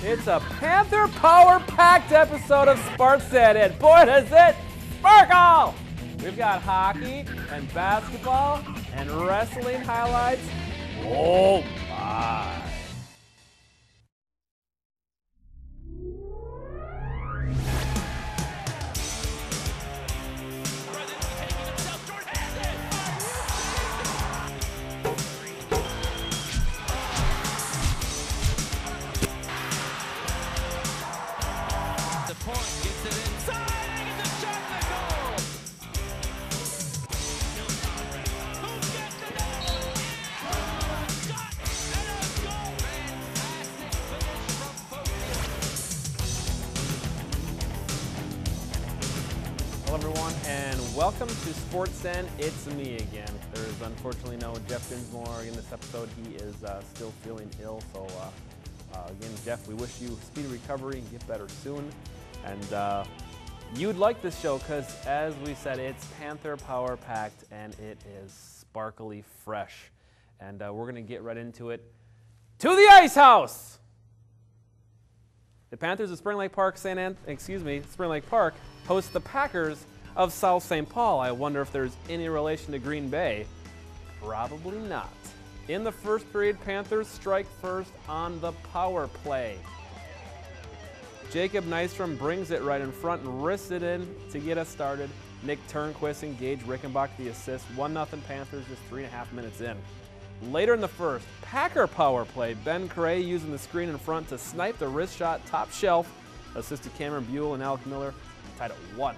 It's a Panther power-packed episode of Sportsnet, and boy does it sparkle! We've got hockey and basketball and wrestling highlights. Oh my! Hello everyone, and welcome to Sportsnet. It's me again. There's unfortunately no Jeff Dinsmore in this episode. He is still feeling ill, so again, Jeff, we wish you speedy recovery and get better soon. And you'd like this show because, as we said, it's Panther power-packed and it is sparkly fresh. And we're going to get right into it. To the Ice House! The Panthers of Spring Lake Park, Spring Lake Park hosts the Packers of South St. Paul. I wonder if there's any relation to Green Bay. Probably not. In the first period, Panthers strike first on the power play. Jacob Nystrom brings it right in front and wrists it in to get us started. Nick Turnquist and Gage Rickenbach the assist. 1-0 Panthers just 3.5 minutes in. Later in the first, Packer power play. Ben Cray using the screen in front to snipe the wrist shot top shelf. Assisted Cameron Buell and Alec Miller tied at 1.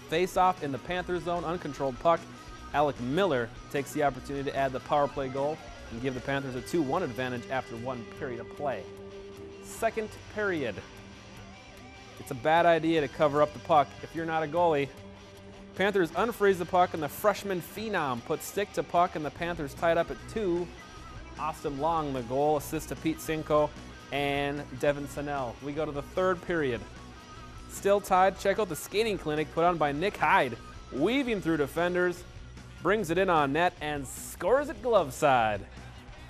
Face off in the Panther zone, uncontrolled puck. Alec Miller takes the opportunity to add the power play goal and give the Panthers a 2-1 advantage after 1 period of play. Second period. It's a bad idea to cover up the puck if you're not a goalie. Panthers unfreeze the puck and the freshman phenom puts stick to puck and the Panthers tied up at 2. Austin Long, the goal, assist to Pete Cinco and Devin Sennell. We go to the third period. Still tied, check out the skating clinic put on by Nick Hyde. Weaving through defenders, brings it in on net and scores it glove side.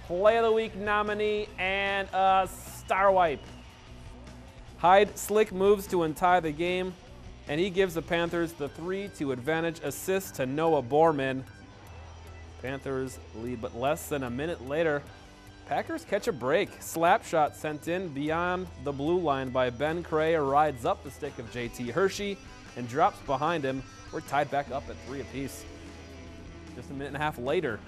Play of the week nominee and a star wipe. Hyde slick moves to untie the game, and he gives the Panthers the 3-2 advantage, assist to Noah Borman. Panthers lead, but less than a minute later, Packers catch a break. Slap shot sent in beyond the blue line by Ben Cray rides up the stick of JT Hershey and drops behind him. We're tied back up at 3 apiece. Just a minute and a half later,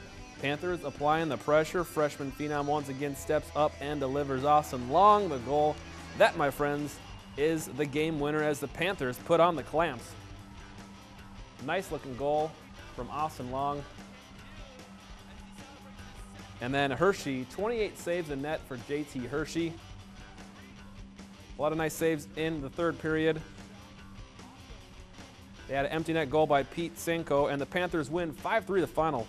Panthers applying the pressure. Freshman phenom once again steps up and delivers Austin Long the goal. That, my friends, is the game winner as the Panthers put on the clamps. Nice looking goal from Austin Long. And then Hershey, 28 saves in net for JT Hershey. A lot of nice saves in the third period. They had an empty net goal by Pete Cinco, and the Panthers win 5-3 the final.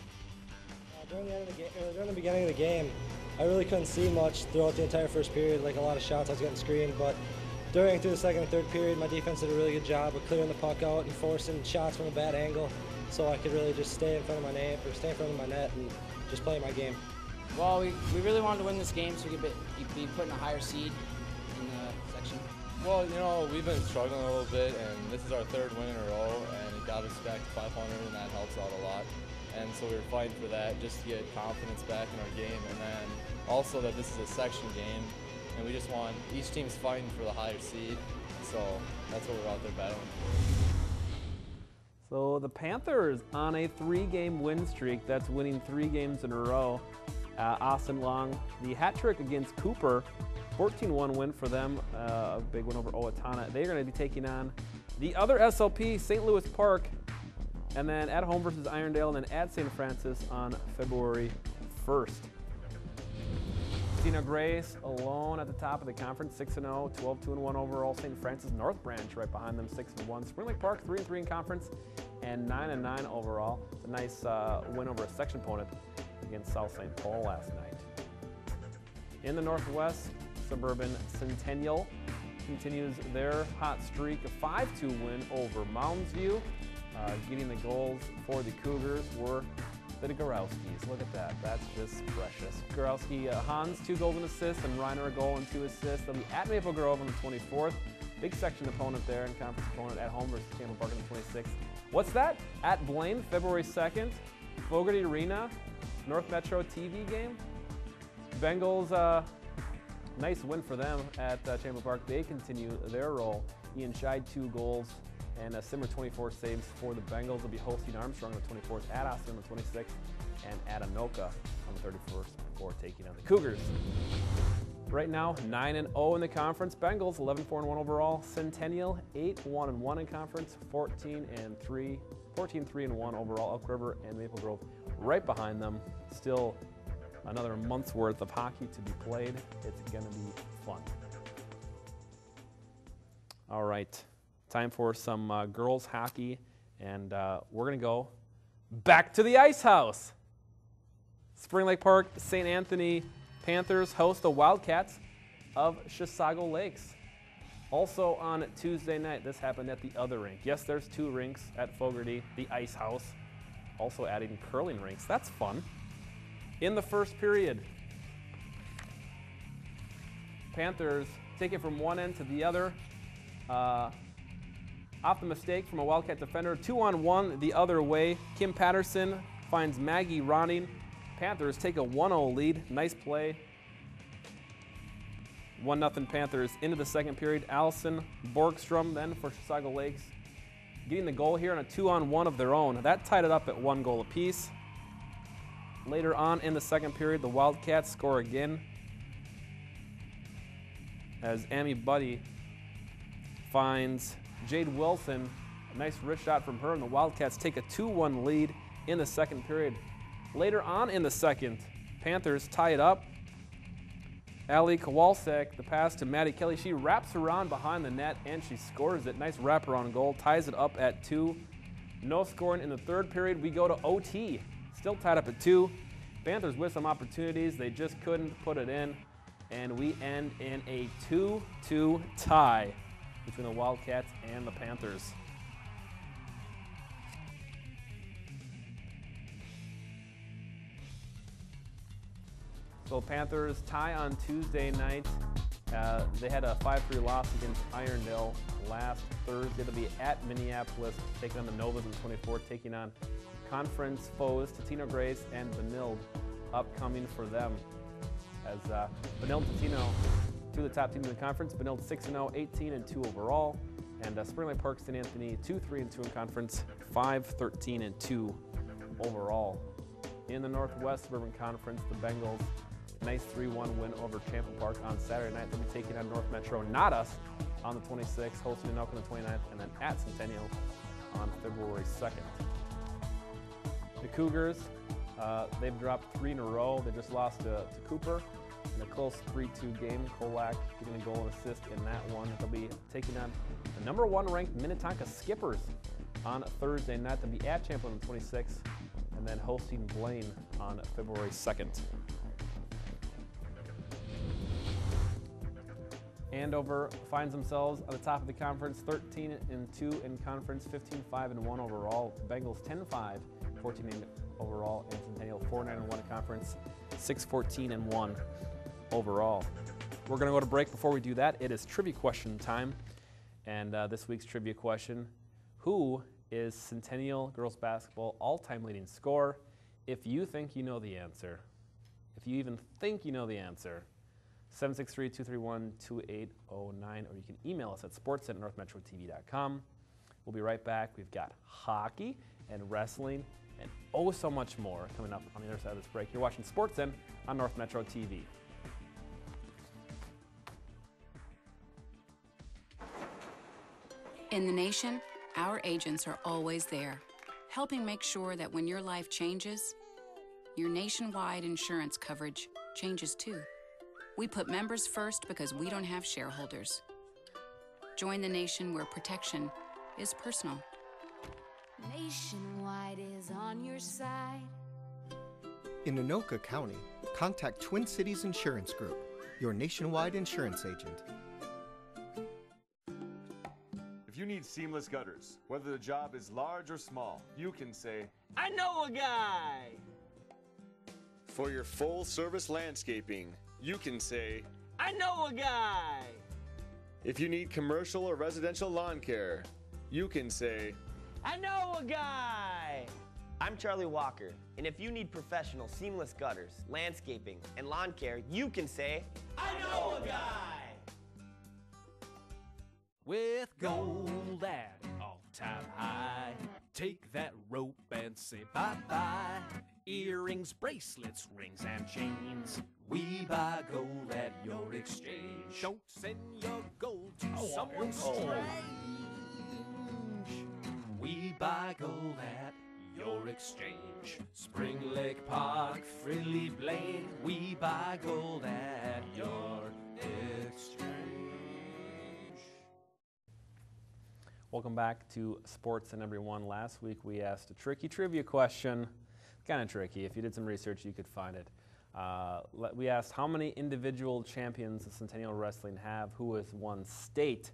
During the beginning of the game, I really couldn't see much throughout the entire first period, like a lot of shots I was getting screened, but through the second and third period, my defense did a really good job of clearing the puck out and forcing shots from a bad angle, so I could really just stay in front of my net and just play my game. Well, we really wanted to win this game so we could be put in a higher seed in the section. Well, you know, we've been struggling a little bit, and this is our 3rd win in a row, and it got us back to 500, and that helps out a lot. And so we were fighting for that just to get confidence back in our game, and then also that this is a section game, and we just want each team's fighting for the higher seed, so that's what we're out there battling. So the Panthers on a 3-game win streak. That's winning 3 games in a row. Austin Long, the hat trick against Cooper, 14-1 win for them, a big win over Owatonna. They're going to be taking on the other SLP, St. Louis Park, and then at home versus Irondale, and then at St. Francis on February 1st. Tina Grace alone at the top of the conference, 6-0, 12-2-1 overall. St. Francis North Branch right behind them, 6-1. Spring Lake Park, 3-3 in conference, and 9-9 overall. It's a nice win over a section opponent against South St. Paul last night. In the Northwest, Suburban Centennial continues their hot streak, a 5-2 win over Mounds View. Getting the goals for the Cougars were The Gorowskis. Look at that. That's just precious. Gorowski, Hans, 2 goals and assists, and Reiner a goal and 2 assists. They'll be at Maple Grove on the 24th. Big section opponent there, and conference opponent at home versus Campbell Park on the 26th. What's that? At Blaine, February 2nd. Fogarty Arena, North Metro TV game. Bengals, nice win for them at Campbell Park. They continue their roll. Ian Scheid, 2 goals. And Simmer 24 saves for the Bengals. Will be hosting Armstrong on the 24th, at Austin on the 26th, and at Anoka on the 31st before taking on the Cougars. Right now, 9-0 in the conference. Bengals 11-4-1 overall. Centennial 8-1-1 in conference. 14-3-1 overall. Elk River and Maple Grove right behind them. Still another month's worth of hockey to be played. It's gonna be fun. All right. Time for some girls hockey, and we're going to go back to the Ice House. Spring Lake Park, St. Anthony Panthers host the Wildcats of Chisago Lakes. Also on Tuesday night, this happened at the other rink. Yes, there's 2 rinks at Fogarty, the Ice House. Also adding curling rinks. That's fun. In the first period, Panthers take it from one end to the other. Off the mistake from a Wildcat defender, 2-on-1 the other way. Kim Patterson finds Maggie Ronning. Panthers take a 1-0 lead. Nice play. 1-0 Panthers into the second period. Allison Borgstrom then for Chisago Lakes getting the goal here on a 2-on-1 of their own. That tied it up at 1 goal apiece. Later on in the second period, the Wildcats score again as Amy Buddy finds Jade Wilson. A nice wrist shot from her, and the Wildcats take a 2-1 lead in the second period. Later on in the second, Panthers tie it up. Ali Kowalczyk, the pass to Maddie Kelly. She wraps around behind the net, and she scores it. Nice wraparound goal. Ties it up at 2. No scoring in the third period. We go to OT. Still tied up at 2. Panthers with some opportunities. They just couldn't put it in. And we end in a 2-2 tie between the Wildcats and the Panthers. So Panthers tie on Tuesday night. They had a 5-3 loss against Irondale last Thursday. They'll be at Minneapolis, taking on the Novas on the 24th, taking on conference foes Totino Grace and Benilde upcoming for them. As Benilde and Totino, 2 of the top teams in the conference. Benilde 6-0, 18-2 overall. And Spring Lake Park St. Anthony 2-3-2 in conference, 5-13-2 overall. In the Northwest Suburban Conference, the Bengals, nice 3-1 win over Champlain Park on Saturday night. They'll be taking on North Metro, not us, on the 26th, hosting Anoka on the 29th, and then at Centennial on February 2nd. The Cougars, they've dropped 3 in a row. They just lost to Cooper in a close 3-2 game. Kolak getting a goal and assist in that one. They'll be taking on the number 1 ranked Minnetonka Skippers on Thursday night. They'll be at Champlain on the 26th, and then hosting Blaine on February 2nd. Andover finds themselves at the top of the conference, 13-2 in conference, 15-5-1 overall. The Bengals 10-5, 14 overall, and Centennial 4-9-1 in conference, 6-14-1 overall. We're going to go to break. Before we do that, it is trivia question time. And this week's trivia question: who is Centennial girls basketball all-time leading scorer? If you think you know the answer, if you even think you know the answer, 763-231-2809, or you can email us at sports@northmetrotv.com. We'll be right back. We've got hockey and wrestling and oh so much more coming up on the other side of this break. You're watching SportsCenter on North Metro TV. In the nation, our agents are always there, helping make sure that when your life changes, your nationwide insurance coverage changes too. We put members first because we don't have shareholders. Join the nation where protection is personal. Nationwide is on your side. In Anoka County, contact Twin Cities Insurance Group, your nationwide insurance agent. If you need seamless gutters, whether the job is large or small, you can say, I know a guy! For your full-service landscaping, you can say, I know a guy! If you need commercial or residential lawn care, you can say, I know a guy! I'm Charlie Walker, and if you need professional seamless gutters, landscaping, and lawn care, you can say, I know a guy! With gold at all-time high, take that rope and say bye-bye. Earrings, bracelets, rings, and chains, we buy gold at your exchange. Don't send your gold to someone strange. We buy gold at your exchange. Spring Lake Park, Fridley Blaine, we buy gold at your exchange. Welcome back to Sports and Everyone. Last week we asked a tricky trivia question. Kind of tricky. If you did some research, you could find it. We asked how many individual champions the Centennial Wrestling have, who has won state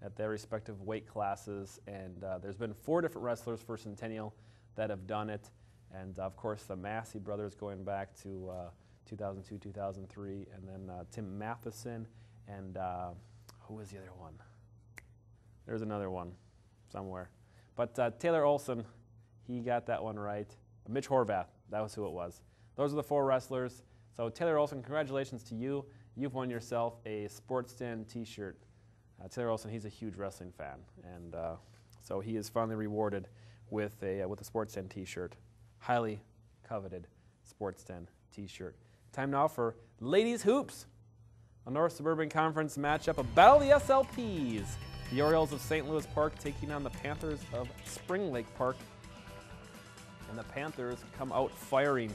at their respective weight classes, and there's been 4 different wrestlers for Centennial that have done it, and of course the Massey brothers going back to 2002, 2003, and then Tim Matheson, and who was the other one? There's another one somewhere. But Taylor Olson, he got that one right. Mitch Horvath, that was who it was. Those are the 4 wrestlers. So Taylor Olson, congratulations to you. You've won yourself a Sports Den t-shirt. Taylor Olson, he's a huge wrestling fan, and so he is finally rewarded with a Sports Den t-shirt. Highly coveted Sports Den t-shirt. Time now for Ladies Hoops. A North Suburban Conference matchup, a battle of the SLPs. The Orioles of St. Louis Park taking on the Panthers of Spring Lake Park. And the Panthers come out firing.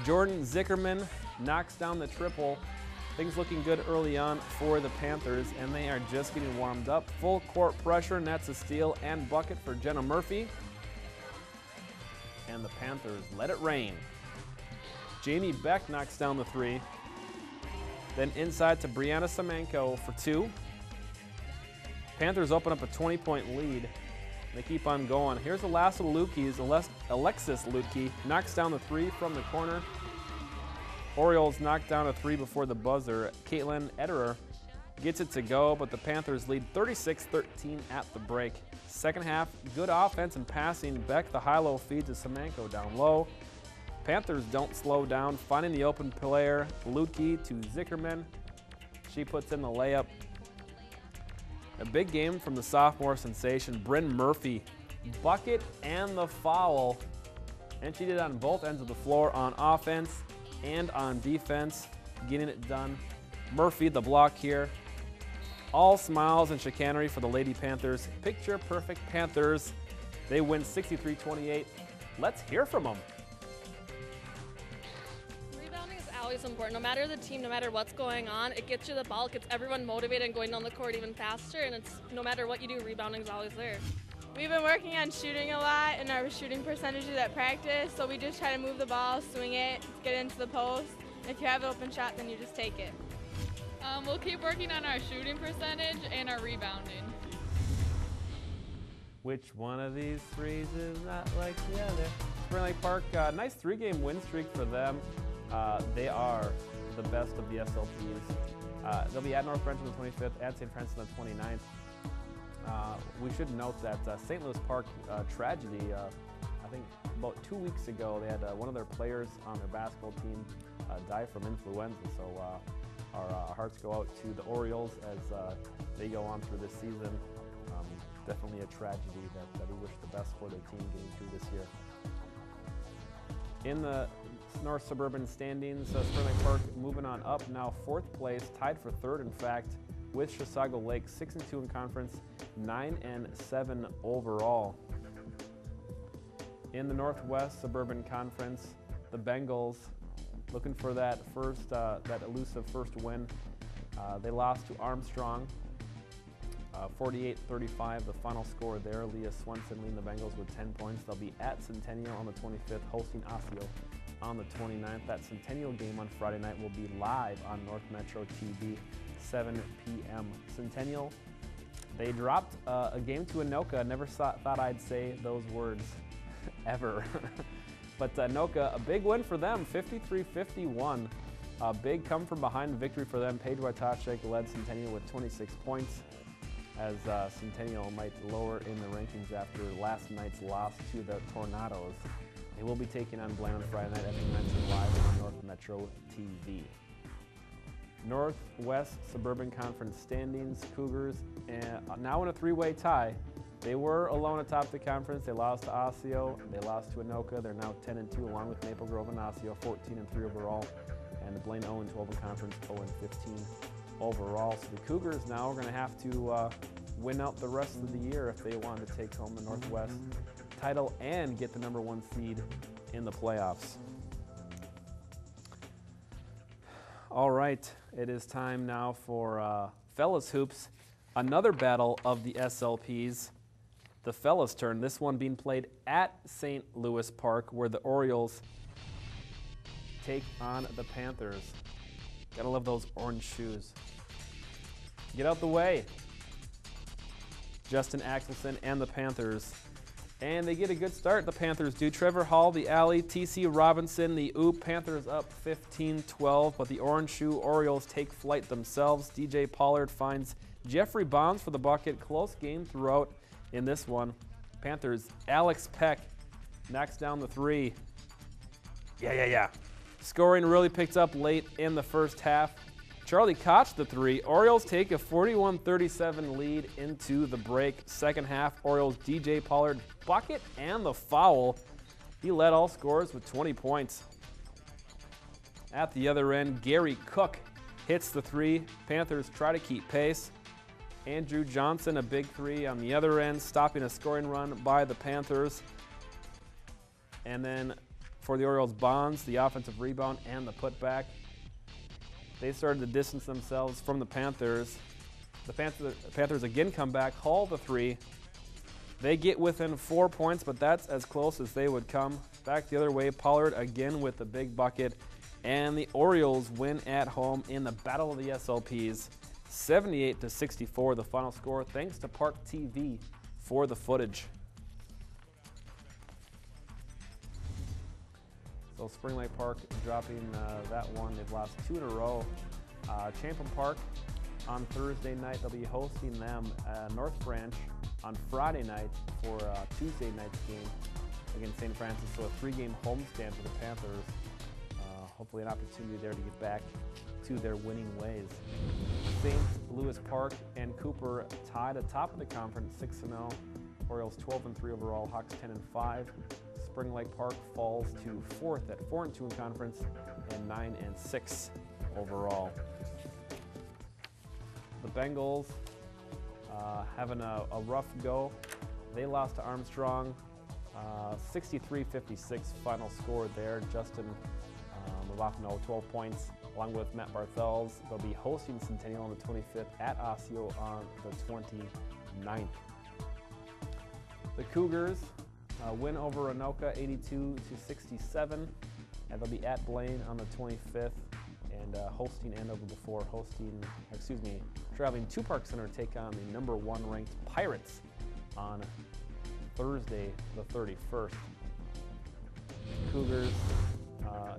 Jordan Zickerman knocks down the triple. Things looking good early on for the Panthers, and they are just getting warmed up. Full court pressure, nets a steal and bucket for Jenna Murphy. And the Panthers let it rain. Jamie Beck knocks down the 3. Then inside to Brianna Semenko for 2. Panthers open up a 20-point lead. They keep on going. Here's the last of the Lukey's. Alexis Lukey knocks down the 3 from the corner. Orioles knock down a 3 before the buzzer. Caitlin Ederer gets it to go, but the Panthers lead 36-13 at the break. Second half, good offense and passing. Beck, the high-low feed to Semenko down low. Panthers don't slow down, finding the open player. Lukey to Zickerman. She puts in the layup. A big game from the sophomore sensation, Bryn Murphy. Bucket and the foul. And she did it on both ends of the floor, on offense and on defense, getting it done. Murphy, the block here. All smiles and chicanery for the Lady Panthers. Picture perfect Panthers. They win 63-28. Let's hear from them. Rebounding is always important. No matter the team, no matter what's going on, it gets you the ball, it gets everyone motivated and going down the court even faster, and it's no matter what you do, rebounding is always there. We've been working on shooting a lot and our shooting percentages at practice, so we just try to move the ball, swing it, get into the post. If you have an open shot, then you just take it. We'll keep working on our shooting percentage and our rebounding. Which one of these threes is not like the other? Spring Lake Park, nice 3-game win streak for them. They are the best of the SLPs. They'll be at North Branch on the 25th, at St. Francis on the 29th. We should note that St. Louis Park tragedy, I think about 2 weeks ago, they had one of their players on their basketball team die from influenza. So our hearts go out to the Orioles as they go on through this season. Definitely a tragedy that we wish the best for their team getting through this year. In the North Suburban standings, Spring Lake Park moving on up now, 4th place, tied for 3rd in fact, with Chisago Lake, 6-2 in conference, 9-7 overall. In the Northwest Suburban Conference, the Bengals looking for that elusive first win. They lost to Armstrong, 48-35, the final score there. Leah Swenson leading the Bengals with 10 points. They'll be at Centennial on the 25th, hosting Osseo on the 29th. That Centennial game on Friday night will be live on North Metro TV, 7 p.m. Centennial, they dropped a game to Anoka. Never thought I'd say those words ever. But Anoka, a big win for them, 53-51. A big come from behind victory for them. Paige Witashek led Centennial with 26 points, as Centennial might lower in the rankings after last night's loss to the Tornadoes. They will be taking on Blaine on Friday night, as we mentioned, live on North Metro TV. Northwest Suburban Conference standings, Cougars now in a three-way tie. They were alone atop the conference. They lost to Osseo, they lost to Anoka. They're now 10-2 along with Maple Grove and Osseo, 14-3 overall. And the Blaine 0-12 in conference, 0-15 overall. So the Cougars now are going to have to win out the rest of the year if they want to take home the Northwest title and get the #1 seed in the playoffs. All right, it is time now for Fellas Hoops. Another battle of the SLPs. The fellas' turn, this one being played at St. Louis Park, where the Orioles take on the Panthers. Gotta love those orange shoes. Get out the way. Justin Axelson and the Panthers. And they get a good start, the Panthers do. Trevor Hall, the alley, TC Robinson, the oop. Panthers up 15-12, but the orange shoe Orioles take flight themselves. DJ Pollard finds Jeffrey Bonds for the bucket. Close game throughout in this one. Panthers, Alex Peck knocks down the three. Yeah. Scoring really picked up late in the first half. Charlie Koch the three. Orioles take a 41-37 lead into the break. Second half, Orioles DJ Pollard bucket and the foul. He led all scorers with 20 points. At the other end, Gary Cook hits the three. Panthers try to keep pace. Andrew Johnson, a big three on the other end, stopping a scoring run by the Panthers. And then for the Orioles, Bonds, the offensive rebound and the putback. They started to distance themselves from the Panthers. The Panthers again come back, haul the three. They get within 4 points, but that's as close as they would come. Back the other way, Pollard again with the big bucket. And the Orioles win at home in the Battle of the SLPs. 78-64, the final score, thanks to Park TV for the footage. So Spring Lake Park dropping that one. They've lost 2 in a row. Champlain Park on Thursday night, they'll be hosting them North Branch on Friday night for Tuesday night's game against St. Francis. So a 3-game homestand for the Panthers. Hopefully an opportunity there to get back to their winning ways. St. Louis Park and Cooper tied atop of the conference, 6-0. Orioles 12-3 overall, Hawks 10-5. Spring Lake Park falls to 4th at 4-2 in conference and 9-6 overall. The Bengals having a rough go. They lost to Armstrong, 63-56 final score there. Justin Mavacano, 12 points, along with Matt Barthels. They'll be hosting Centennial on the 25th at Osseo on the 29th. The Cougars win over Anoka 82-67, and they'll be at Blaine on the 25th and hosting Andover before traveling to Park Center to take on the #1 ranked Pirates on Thursday the 31st. Cougars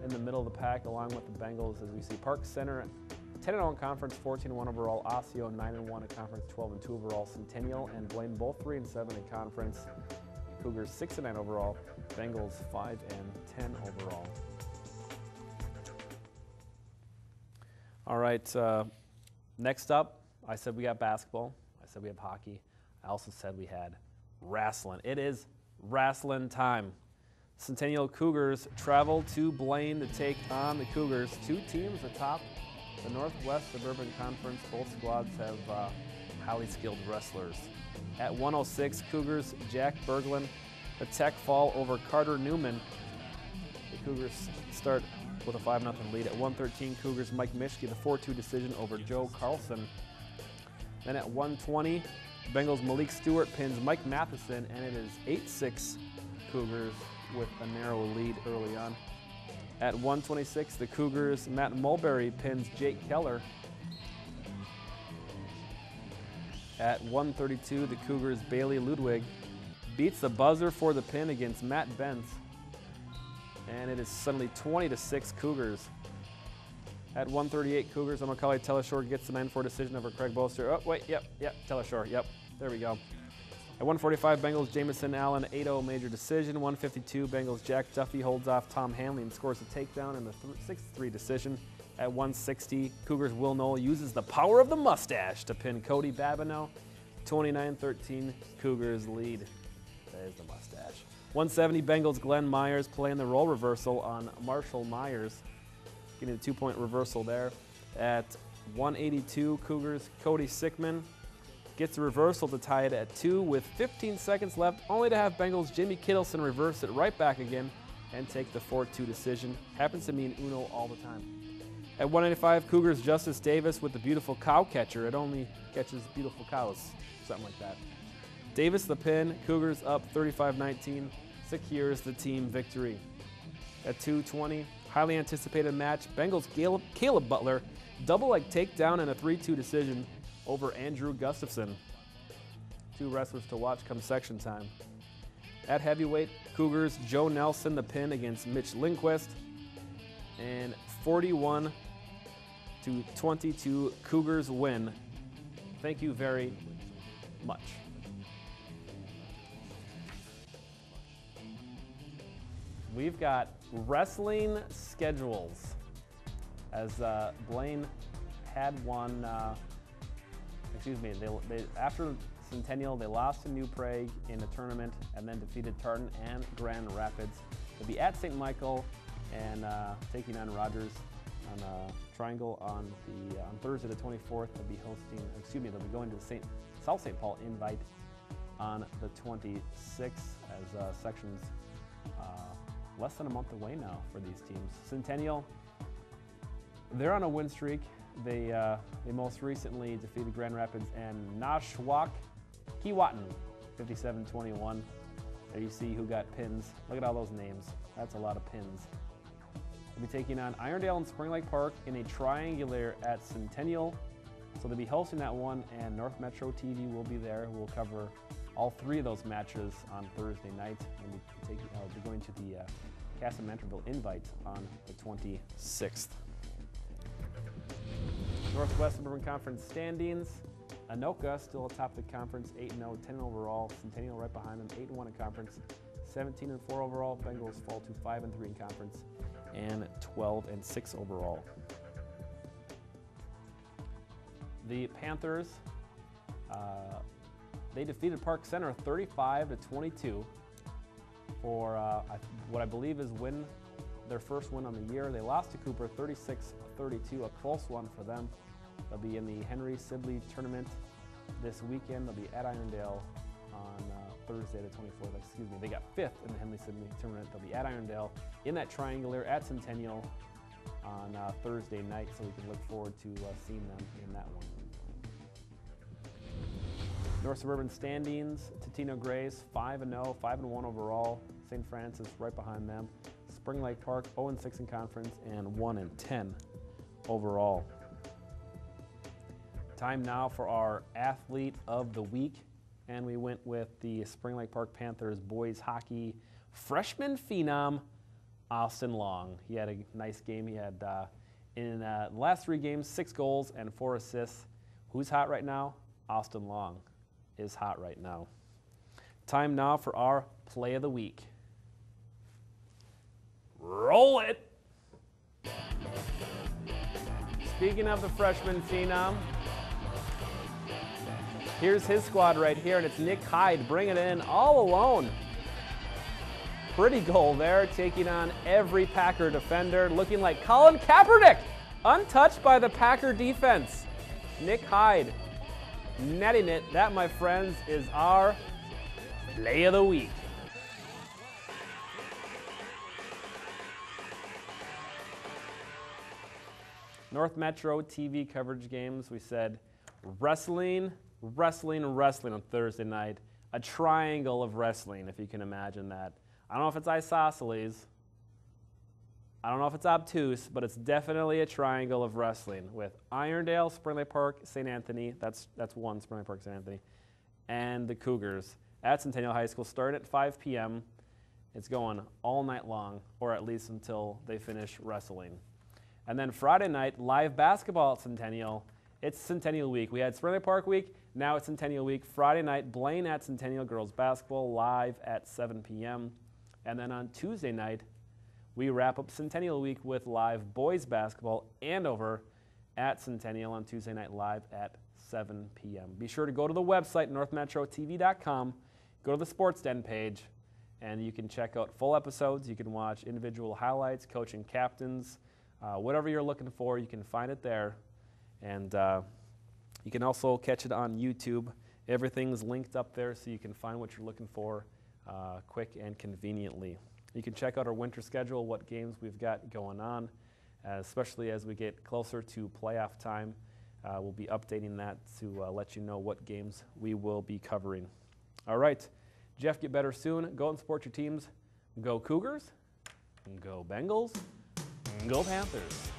in the middle of the pack along with the Bengals, as we see Park Center 10-0 in conference, 14-1 overall. Osseo 9-1 in conference, 12-2 overall. Centennial and Blaine both 3-7 in conference. Cougars 6-9 overall. Bengals 5-10 overall. All right, next up, I said we got basketball. I said we have hockey. I also said we had wrestling. It is wrestling time. Centennial Cougars travel to Blaine to take on the Cougars. 2 teams atop the Northwest Suburban Conference. Both squads have highly skilled wrestlers. At 106, Cougars, Jack Berglund, a tech fall over Carter Newman. The Cougars start with a 5-0 lead. At 113, Cougars, Mike Mischke, the 4-2 decision over Joe Carlson. Then at 120, Bengals Malik Stewart pins Mike Matheson, and it is 8-6 Cougars with a narrow lead early on. At 126, the Cougars, Matt Mulberry pins Jake Keller. At 132, the Cougars, Bailey Ludwig beats the buzzer for the pin against Matt Benz. And it is suddenly 20-6 Cougars. At 138 Cougars, Macaulay Teleshore gets the 9-4 decision over Craig Bolster. Oh, wait, yep, Teleshore, yep, there we go. At 145, Bengals Jamison Allen 8-0 major decision. 152, Bengals Jack Duffy holds off Tom Hanley and scores a takedown in the 6-3 decision. At 160, Cougars Will Knoll uses the power of the mustache to pin Cody Babineau. 29-13, Cougars lead. There's the mustache. 170, Bengals Glenn Myers playing the role reversal on Marshall Myers. Getting a 2-point reversal there. At 182, Cougars Cody Sickman gets a reversal to tie it at 2 with 15 seconds left, only to have Bengals Jimmy Kittleson reverse it right back again and take the 4-2 decision. Happens to me in Uno all the time. At 195, Cougars Justice Davis with the beautiful cow catcher. It only catches beautiful cows, something like that. Davis the pin, Cougars up 35-19, secures the team victory. At 220, highly anticipated match, Bengals Caleb Butler double leg takedown and a 3-2 decision over Andrew Gustafson. 2 wrestlers to watch come section time. At heavyweight, Cougars Joe Nelson the pin against Mitch Lindquist. And 41-22, Cougars win. Thank you very much. We've got wrestling schedules. As Blaine had one, after Centennial, they lost to New Prague in a tournament and then defeated Tartan and Grand Rapids. They'll be at St. Michael and taking on Rogers on a triangle on Thursday the 24th. They'll be going to the South St. Paul Invite on the 26th as sections less than a month away now for these teams. Centennial, they're on a win streak. They most recently defeated Grand Rapids and Nashwauk Keewatin 57-21. There you see who got pins. Look at all those names. That's a lot of pins. They'll be taking on Irondale and Spring Lake Park in a triangular at Centennial. So they'll be hosting that one, and North Metro TV will be there. We'll cover all 3 of those matches on Thursday night. We'll be going to the Casa Mantorville Invite on the 26th. Northwest Suburban Conference standings. Anoka still atop the conference, 8-0, 10 overall. Centennial right behind them, 8-1 in conference, 17-4 overall. Bengals fall to 5-3 in conference, and 12-6 overall. The Panthers, they defeated Park Center 35-22 for what I believe is their first win on the year. They lost to Cooper 36-32, a close one for them. They'll be in the Henry Sibley tournament this weekend. They'll be at Irondale on Thursday the 24th. Excuse me, they got 5th in the Henry Sibley tournament. They'll be at Irondale in that triangular at Centennial on Thursday night, so we can look forward to seeing them in that one. North Suburban standings, Totino Grays 5-0, 5-1 overall. St. Francis right behind them. Spring Lake Park 0-6 in conference and 1-10 overall. Time now for our Athlete of the Week, and we went with the Spring Lake Park Panthers boys hockey freshman phenom, Austin Long. He had a nice game. He had, in the last 3 games, 6 goals and 4 assists. Who's hot right now? Austin Long is hot right now. Time now for our Play of the Week. Roll it! Speaking of the freshman phenom, here's his squad right here, and it's Nick Hyde bringing it in all alone. Pretty goal there, taking on every Packer defender, looking like Colin Kaepernick, untouched by the Packer defense. Nick Hyde netting it. That, my friends, is our Play of the Week. North Metro TV coverage games, we said wrestling on Thursday night. A triangle of wrestling, if you can imagine that. I don't know if it's isosceles. I don't know if it's obtuse, but it's definitely a triangle of wrestling with Irondale, Spring Lake Park, St. Anthony. That's one, Spring Lake Park, St. Anthony. And the Cougars at Centennial High School, starting at 5 p.m. It's going all night long, or at least until they finish wrestling. And then Friday night, live basketball at Centennial. It's Centennial Week. We had Spring Lake Park Week, now it's Centennial Week. Friday night, Blaine at Centennial girls basketball live at 7 p.m. And then on Tuesday night, we wrap up Centennial Week with live boys basketball Andover at Centennial on Tuesday night live at 7 p.m. Be sure to go to the website, northmetrotv.com, go to the Sports Den page, and you can check out full episodes. You can watch individual highlights, coaching captains, whatever you're looking for, you can find it there. And you can also catch it on YouTube. Everything's linked up there so you can find what you're looking for quick and conveniently. You can check out our winter schedule, what games we've got going on, especially as we get closer to playoff time. We'll be updating that to let you know what games we will be covering. All right, Jeff, get better soon. Go and support your teams. Go Cougars, go Bengals, go Panthers.